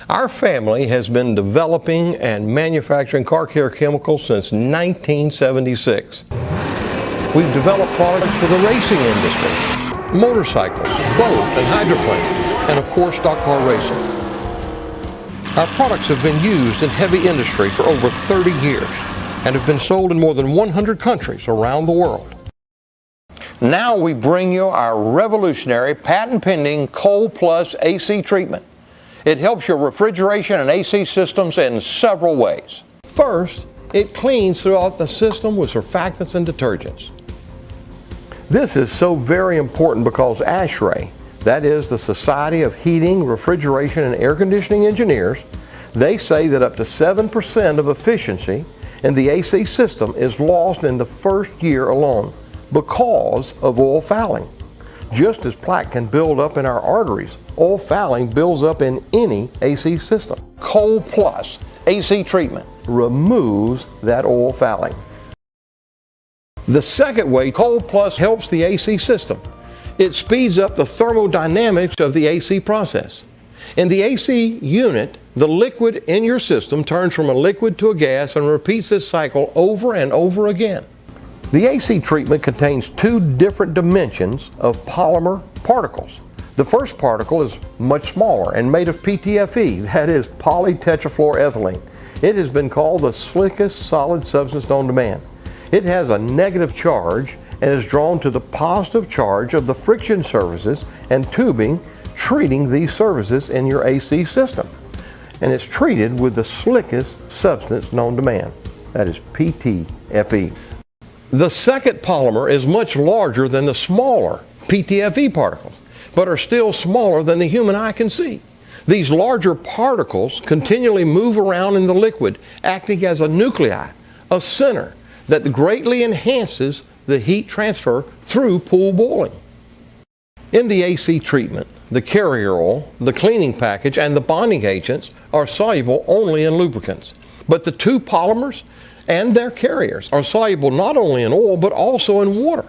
Our family has been developing and manufacturing car care chemicals since 1976. We've developed products for the racing industry, motorcycles, boat and hydroplanes, and of course stock car racing. Our products have been used in heavy industry for over 30 years and have been sold in more than 100 countries around the world. Now we bring you our revolutionary patent-pending Cold Plus AC treatment. It helps your refrigeration and AC systems in several ways. First, it cleans throughout the system with surfactants and detergents. This is so very important because s-pri, that is the Society of Heating, Refrigeration, and Air Conditioning Engineers, they say that up to 7% of efficiency in the AC system is lost in the first year alone because of oil fouling. Just as plaque can build up in our arteries, oil fouling builds up in any AC system. Cold Plus AC treatment removes that oil fouling. The second way Cold Plus helps the AC system, it speeds up the thermodynamics of the AC process. In the AC unit, the liquid in your system turns from a liquid to a gas and repeats this cycle over and over again. The AC treatment contains two different dimensions of polymer particles. The first particle is much smaller and made of PTFE, that is polytetrafluoroethylene. It has been called the slickest solid substance known to man. It has a negative charge and is drawn to the positive charge of the friction surfaces and tubing treating these surfaces in your AC system. And it's treated with the slickest substance known to man, that is PTFE. The second polymer is much larger than the smaller PTFE particles, but are still smaller than the human eye can see. These larger particles continually move around in the liquid, acting as a nuclei, a center that greatly enhances the heat transfer through pool boiling. In the AC treatment, the carrier oil, the cleaning package, and the bonding agents are soluble only in lubricants, but the two polymers and their carriers are soluble not only in oil but also in water.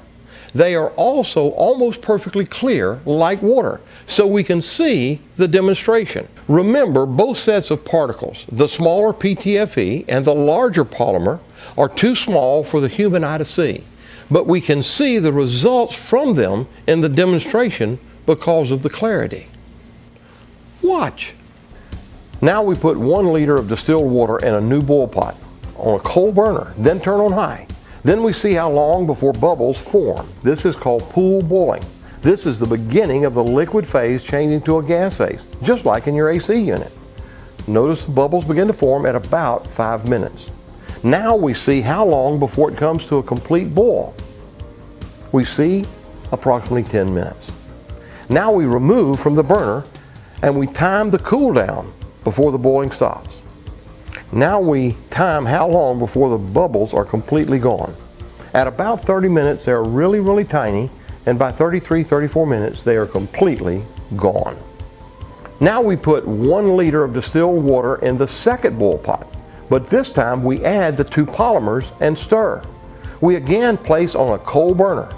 They are also almost perfectly clear like water, so we can see the demonstration. Remember, both sets of particles, the smaller PTFE and the larger polymer, are too small for the human eye to see, but we can see the results from them in the demonstration because of the clarity. Watch. Now we put 1 liter of distilled water in a new boil pot on a coal burner, then turn on high. Then we see how long before bubbles form. This is called pool boiling. This is the beginning of the liquid phase changing to a gas phase, just like in your AC unit. Notice the bubbles begin to form at about 5 minutes. Now we see how long before it comes to a complete boil. We see approximately 10 minutes. Now we remove from the burner and we time the cool down before the boiling stops. Now we time how long before the bubbles are completely gone. At about 30 minutes they are really tiny, and by 33-34 minutes they are completely gone. Now we put 1 liter of distilled water in the second boil pot, but this time we add the two polymers and stir. We again place on a coal burner,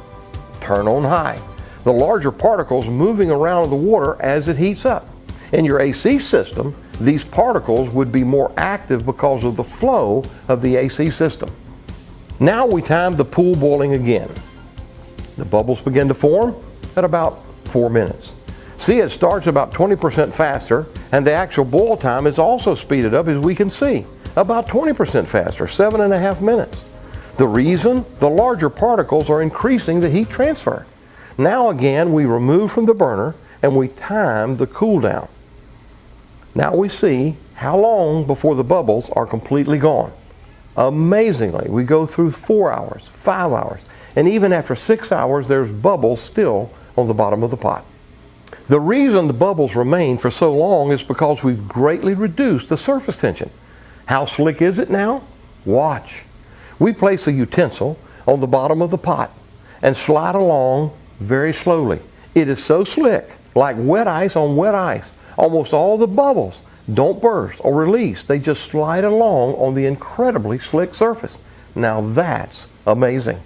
turn on high, the larger particles moving around in the water as it heats up. In your AC system, these particles would be more active because of the flow of the AC system. Now we time the pool boiling again. The bubbles begin to form at about 4 minutes. See, it starts about 20% faster, and the actual boil time is also speeded up, as we can see, about 20% faster, 7.5 minutes. The reason? The larger particles are increasing the heat transfer. Now again we remove from the burner and we time the cool down. Now we see how long before the bubbles are completely gone. Amazingly, we go through 4 hours, 5 hours, and even after 6 hours there's bubbles still on the bottom of the pot. The reason the bubbles remain for so long is because we've greatly reduced the surface tension. How slick is it now? Watch. We place a utensil on the bottom of the pot and slide along very slowly. It is so slick, like wet ice on wet ice. Almost all the bubbles don't burst or release. They just slide along on the incredibly slick surface. Now that's amazing.